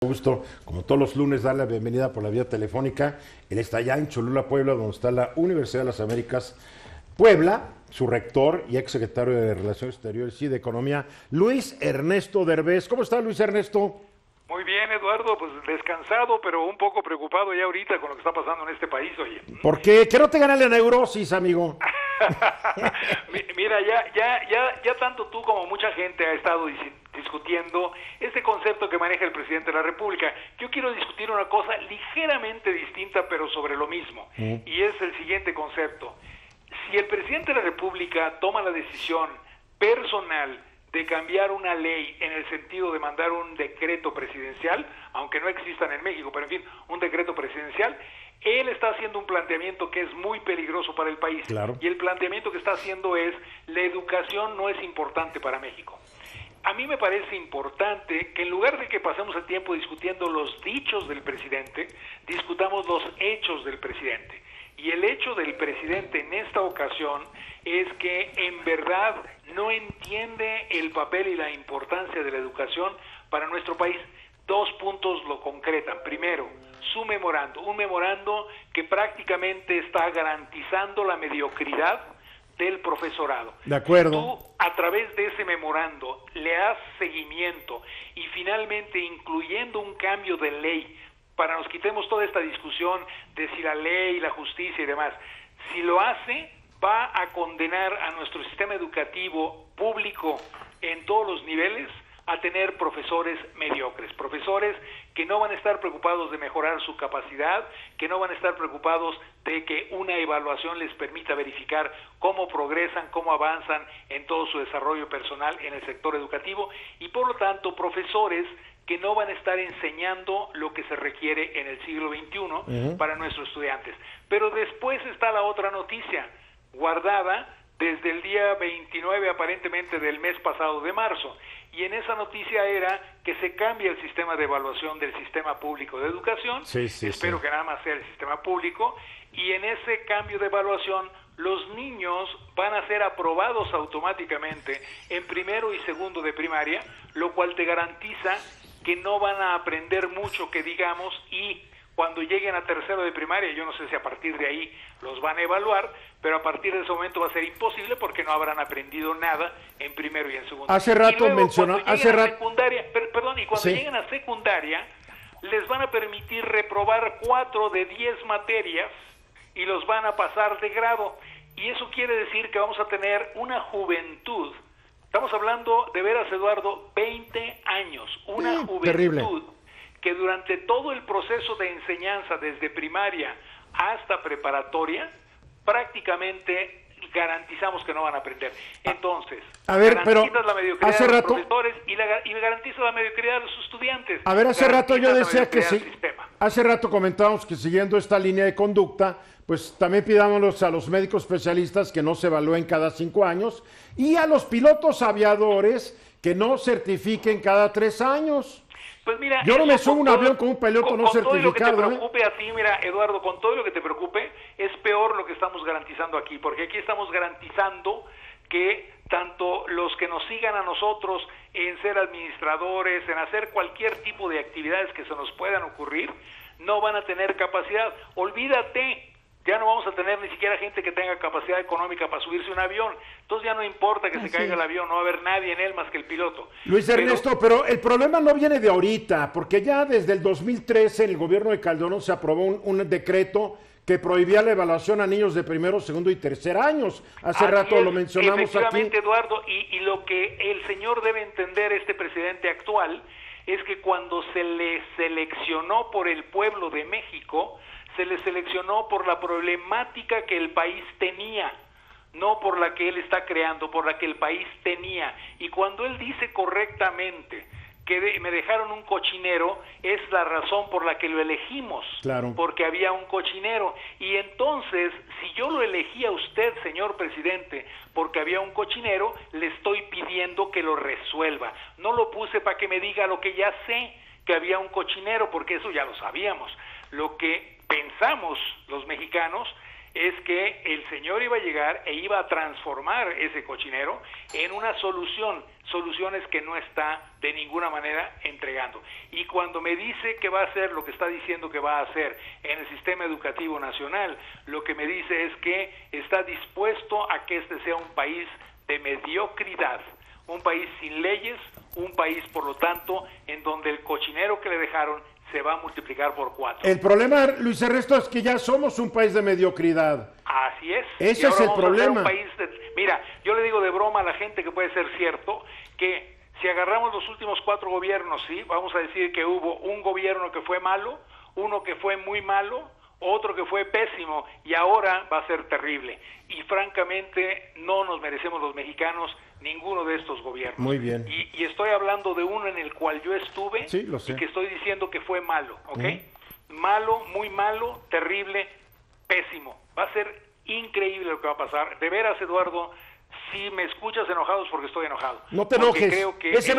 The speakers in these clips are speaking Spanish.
gusto, como todos los lunes, dar la bienvenida por la vía telefónica. Él está allá en Cholula, Puebla, donde está la Universidad de las Américas Puebla, su rector y ex secretario de Relaciones Exteriores y de Economía, Luis Ernesto Derbez. ¿Cómo está, Luis Ernesto? Muy bien, Eduardo, pues descansado, pero un poco preocupado ya ahorita con lo que está pasando en este país, oye. ¿Por qué? ¿Que no te gana la neurosis, amigo? Mira, ya tanto tú como mucha gente ha estado discutiendo este concepto que maneja el presidente de la República. Yo quiero discutir una cosa ligeramente distinta, pero sobre lo mismo, y es el siguiente concepto. Si el presidente de la República toma la decisión personal de cambiar una ley en el sentido de mandar un decreto presidencial, aunque no existan en México, pero en fin, un decreto presidencial, él está haciendo un planteamiento que es muy peligroso para el país. Claro. Y el planteamiento que está haciendo es: la educación no es importante para México. A mí me parece importante que en lugar de que pasemos el tiempo discutiendo los dichos del presidente, discutamos los hechos del presidente. Y el hecho del presidente en esta ocasión es que en verdad no entiende el papel y la importancia de la educación para nuestro país. Dos puntos lo concretan. Primero, su memorando, un memorando que prácticamente está garantizando la mediocridad del profesorado. De acuerdo. Tú, a través de ese memorando, le das seguimiento y finalmente incluyendo un cambio de ley para nos quitemos toda esta discusión de si la ley, la justicia y demás. Si lo hace, va a condenar a nuestro sistema educativo público en todos los niveles a tener profesores mediocres, profesores que no van a estar preocupados de mejorar su capacidad, que no van a estar preocupados de que una evaluación les permita verificar cómo progresan, cómo avanzan en todo su desarrollo personal en el sector educativo, y por lo tanto profesores que no van a estar enseñando lo que se requiere en el siglo XXI para nuestros estudiantes. Pero después está la otra noticia, guardada desde el día 29 aparentemente del mes pasado de marzo, y en esa noticia era que se cambia el sistema de evaluación del sistema público de educación, espero que nada más sea el sistema público, y en ese cambio de evaluación los niños van a ser aprobados automáticamente en primero y segundo de primaria, lo cual te garantiza que no van a aprender mucho, que digamos, y cuando lleguen a tercero de primaria, yo no sé si a partir de ahí los van a evaluar, pero a partir de ese momento va a ser imposible porque no habrán aprendido nada en primero y en segundo. Hace rato mencionó, cuando lleguen a secundaria, les van a permitir reprobar 4 de 10 materias y los van a pasar de grado. Y eso quiere decir que vamos a tener una juventud. Estamos hablando, de veras, Eduardo, 20 años, una juventud terrible, que durante todo el proceso de enseñanza, desde primaria hasta preparatoria, prácticamente garantizamos que no van a aprender. Entonces, a ver, garantizas pero la mediocridad hace de los rato, profesores y garantizas la mediocridad de los estudiantes. A ver, hace rato yo decía que sí. Sistema. Hace rato comentábamos que siguiendo esta línea de conducta, pues también pidámonos a los médicos especialistas que no se evalúen cada 5 años y a los pilotos aviadores que no certifiquen cada 3 años. Pues mira, yo no me subo a un avión con un piloto no certificado. Con todo lo que te preocupe a ti, mira, Eduardo, con todo lo que te preocupe, es peor lo que estamos garantizando aquí, porque aquí estamos garantizando que tanto los que nos sigan a nosotros en ser administradores, en hacer cualquier tipo de actividades que se nos puedan ocurrir, no van a tener capacidad. Olvídate, ya no vamos a tener ni siquiera gente que tenga capacidad económica para subirse a un avión. Entonces ya no importa que se caiga el avión, no va a haber nadie en él más que el piloto. Luis Ernesto, pero el problema no viene de ahorita, porque ya desde el 2013 en el gobierno de Calderón se aprobó un decreto que prohibía la evaluación a niños de primero, segundo y tercer años. Hace rato lo mencionamos efectivamente, aquí. Eduardo, y lo que el señor debe entender, este presidente actual, es que cuando se le seleccionó por el pueblo de México, se le seleccionó por la problemática que el país tenía, no por la que él está creando, por la que el país tenía. Y cuando él dice correctamente que me dejaron un cochinero, es la razón por la que lo elegimos, claro, porque había un cochinero. Y entonces, si yo lo elegí a usted, señor presidente, porque había un cochinero, le estoy pidiendo que lo resuelva. No lo puse para que me diga lo que ya sé, que había un cochinero, porque eso ya lo sabíamos. Lo que pensamos los mexicanos es que el señor iba a llegar e iba a transformar ese cochinero en una soluciones que no está de ninguna manera entregando. Y cuando me dice que va a hacer lo que está diciendo que va a hacer en el sistema educativo nacional, lo que me dice es que está dispuesto a que este sea un país de mediocridad, un país sin leyes, un país, por lo tanto, en donde el cochinero que le dejaron se va a multiplicar por 4. El problema, Luis Ernesto, es que ya somos un país de mediocridad. Así es. Ese es el problema. Mira, yo le digo de broma a la gente que puede ser cierto, que si agarramos los últimos 4 gobiernos, ¿sí? Vamos a decir que hubo un gobierno que fue malo, uno que fue muy malo, otro que fue pésimo, y ahora va a ser terrible. Y francamente no nos merecemos los mexicanos ninguno de estos gobiernos. Muy bien. Y estoy hablando de uno en el cual yo estuve, sí, lo sé, y que estoy diciendo que fue malo, ¿ok? Malo, muy malo, terrible, pésimo. Va a ser increíble lo que va a pasar. De veras, Eduardo, si me escuchas enojado es porque estoy enojado. No te enojes. Esa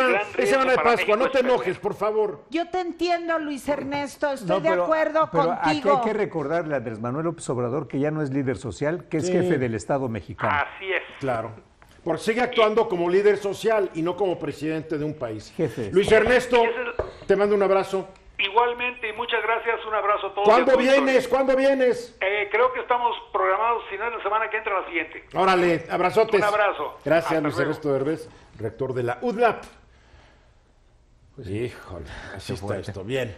semana de Pascua, no te enojes, por favor. Yo te entiendo, Luis Ernesto, estoy de acuerdo contigo. Aquí hay que recordarle a Andrés Manuel López Obrador que ya no es líder social, que es jefe del Estado mexicano. Así es. Claro. Porque sigue actuando como líder social y no como presidente de un país. Jefe. Luis Ernesto, te mando un abrazo. Igualmente, y muchas gracias, un abrazo a todos. ¿Cuándo vienes? ¿Cuándo vienes? Creo que estamos programados, si no es la semana que entra, la siguiente. Órale, abrazotes. Un abrazo. Gracias, Hasta Luis luego. Ernesto Derbez, rector de la UDLAP. Pues, híjole, así está esto. Bien.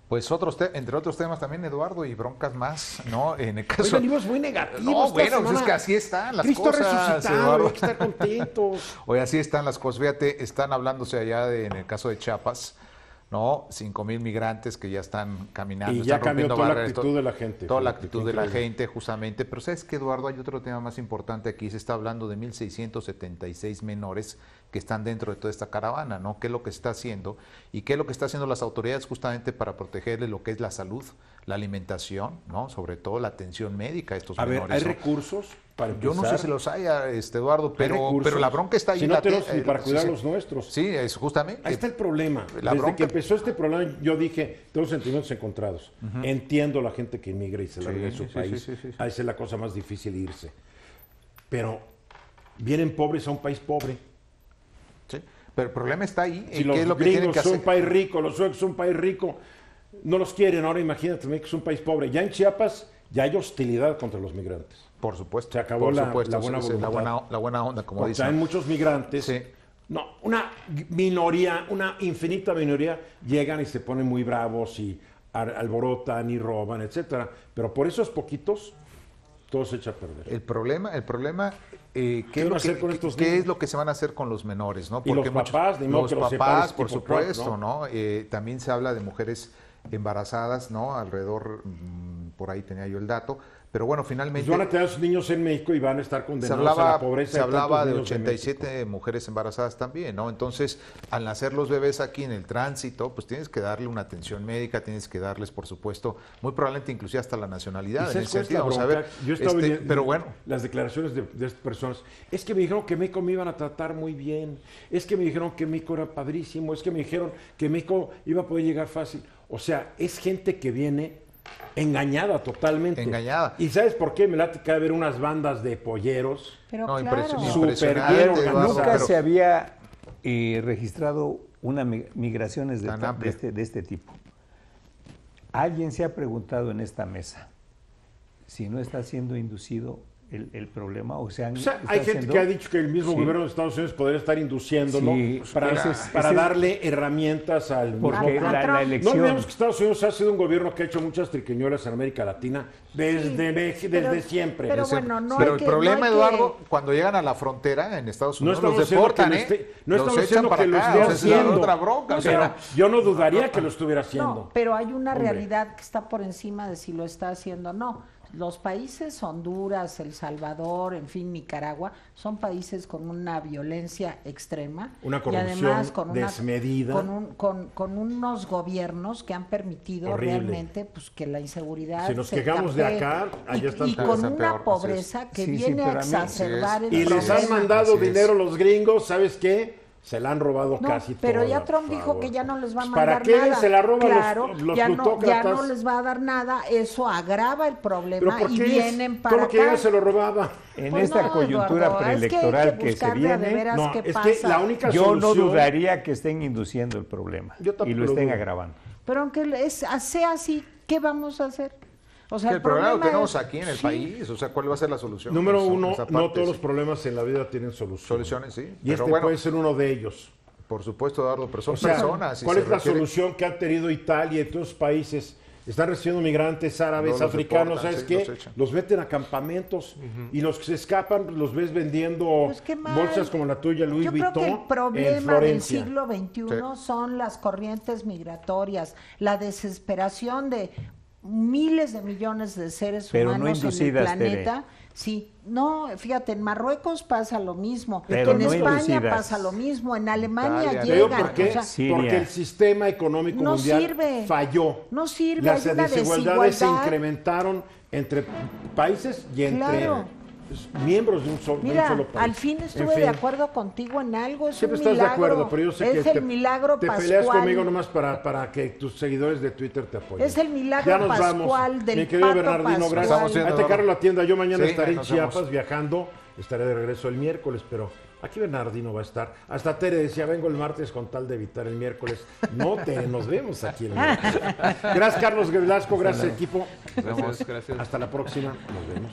Pues entre otros temas también, Eduardo, y broncas más, ¿no? En el caso... Hoy venimos muy negativos. No, esta bueno, semana. Pues es que así están las Cristo cosas, resucitado, Eduardo. hay que estar contentos. Oye, así están las cosas. Fíjate, están hablándose allá en el caso de Chiapas, ¿no? 5,000 migrantes que ya están caminando. Y ya están cambió rompiendo toda la barreras, actitud de la gente. Toda la Fíjate, actitud de la increíble. gente, justamente. Pero ¿sabes qué, Eduardo? Hay otro tema más importante aquí. Se está hablando de 1,676 menores que están dentro de toda esta caravana, ¿no? ¿Qué es lo que está haciendo? Y qué es lo que está haciendo las autoridades justamente para protegerles lo que es la salud, la alimentación, ¿no? Sobre todo la atención médica a estos A ver, menores. ¿hay ¿no? recursos para Yo no sé si los haya, Eduardo, pero la bronca está ahí. Si no tenemos ni para cuidar los nuestros. Sí, es justamente. Ahí está el problema. La Desde bronca. que empezó este problema, yo dije, tengo sentimientos encontrados. Entiendo la gente que inmigra y se larga de su país. sí. Ahí es la cosa más difícil irse. Pero vienen pobres a un país pobre. Sí, pero el problema está ahí. Si en los qué es lo que tienen gringos que son hacer. un país rico, los suecos son un país rico, no los quieren. Ahora imagínate que es un país pobre. Ya en Chiapas ya hay hostilidad contra los migrantes. Por supuesto. Se acabó por la supuesto, buena sí, voluntad. la buena onda, como Porque dicen. hay muchos migrantes. Sí. No, una minoría, una infinita minoría, llegan y se ponen muy bravos y alborotan y roban, etcétera. Pero por esos poquitos, todo se echa a perder. El problema, ¿qué van a hacer con estos qué niños? es lo que se van a hacer con los menores, ¿no? Y los papás, ni modo los que los papás, separes por tipo Trump, supuesto, ¿no? También se habla de mujeres embarazadas, ¿no? Alrededor, por ahí tenía yo el dato, pero bueno, finalmente... Pues van a tener a sus niños en México y van a estar Se condenados a la pobreza. se hablaba tantos de niños en 87 mujeres embarazadas también, ¿no? Entonces, al nacer los bebés aquí en el tránsito, pues tienes que darle una atención médica, tienes que darles, por supuesto, muy probablemente inclusive hasta la nacionalidad. ¿Y En sabes ese cuál es la sentido, vamos a ver. bronca? Yo estaba viendo pero bueno, las declaraciones de estas personas. Es que me dijeron que México me iban a tratar muy bien. Es que me dijeron que México era padrísimo. Es que me dijeron que México iba a poder llegar fácil. O sea, es gente que viene engañada totalmente. Engañada. ¿Y sabes por qué? Me late que haber unas bandas de polleros. Pero no, claro. impresionante, bien Eduardo, organizado. Nunca pero- se había registrado una migraciones Tan amplia. de este tipo. ¿Alguien se ha preguntado en esta mesa si no está siendo inducido el problema? O sea, Hay gente que ha dicho que el mismo gobierno de Estados Unidos podría estar induciéndolo Sí, para darle herramientas al porque mismo Trump. la No elección... olvidemos que Estados Unidos ha sido un gobierno que ha hecho muchas triquiñuelas en América Latina desde siempre. Pero bueno, no pero hay el que, problema, no hay Eduardo, cuando llegan a la frontera en Estados No Unidos, estamos los diciendo deportan, que lo esté- no los estamos echan diciendo para que lo acá, esté o sea, esa es haciendo. otra bronca. o sea, Pero yo no dudaría que lo estuviera haciendo. No, pero hay una Hombre. realidad que está por encima de si lo está haciendo o no. Los países Honduras, El Salvador, en fin, Nicaragua, son países con una violencia extrema. Una y corrupción además con desmedida. Con unos gobiernos que han permitido Horrible. realmente pues que la inseguridad Si nos se quejamos de capee. acá, allá están y peor. con Están una peor, pobreza que Sí, sí, viene a pero a mí- exacerbar el Y les problema. han mandado Así es. dinero los gringos, ¿sabes qué? Se la han robado No, casi pero toda, ya Trump por dijo favor. que ya no les va a Pues, mandar ¿para qué nada. se la roban Claro, los ya plutócratas? no les va a dar nada, eso agrava el ¿Pero problema por y qué vienen todo para lo que llega acá. se lo robaba? En Pues esta no, coyuntura Eduardo, preelectoral es que, hay que se buscar de a de viene, veras No, qué es pasa. que la única yo no solución... dudaría que estén induciendo el problema Yo tampoco y lo lo estén dudo. agravando. Pero aunque sea así, ¿qué vamos a hacer? O sea, Que el problema lo tenemos es- aquí en el sí. país, o sea, ¿cuál va a ser la solución? Número Esa- uno, esa no parte, todos sí. los problemas en la vida tienen solución. Soluciones, sí, Y pero este bueno. puede ser uno de ellos. Por supuesto, Eduardo, pero son O sea, personas. y ¿cuál se es la requiere- solución que han tenido Italia y todos los países? Están recibiendo migrantes árabes, No los africanos, deportan, ¿sabes sí, qué? los echan. Los meten a campamentos y los que se escapan pues, los ves vendiendo Pues qué mal. bolsas como la tuya, Louis Yo creo Vuitton, que el en problema del Florencia. siglo XXI son las corrientes migratorias, la desesperación de miles de millones de seres Pero no humanos en el inducidas, planeta. Sí, no, fíjate, en Marruecos pasa lo mismo, Pero en no España inducidas. pasa lo mismo, en Alemania Italia, ¿Te digo llegan. por qué? o sea, Siria. Porque el sistema económico No mundial sirve. falló. No sirve, Las hay una desigualdades se desigualdad. incrementaron entre países y entre Claro. miembros de un solo Mira, país. al fin estuve En fin, de acuerdo contigo en algo, es Siempre un estás milagro. de acuerdo, pero yo sé es que el milagro te pascual. peleas conmigo nomás para que tus seguidores de Twitter te apoyen. Es el milagro Ya nos pascual vamos. del Mi querido Pato Bernardino, Pascual. gracias. Estamos viendo, Ahí te Eduardo. cargo la tienda. Yo mañana Sí, estaré en nos Chiapas vemos. viajando. Estaré de regreso el miércoles, pero aquí Bernardino va a estar. Hasta Tere decía, vengo el martes con tal de evitar el miércoles. No, Tere, nos vemos aquí el miércoles. Gracias, Carlos Velasco. Gracias, equipo. Nos vemos. Hasta la próxima. Nos vemos.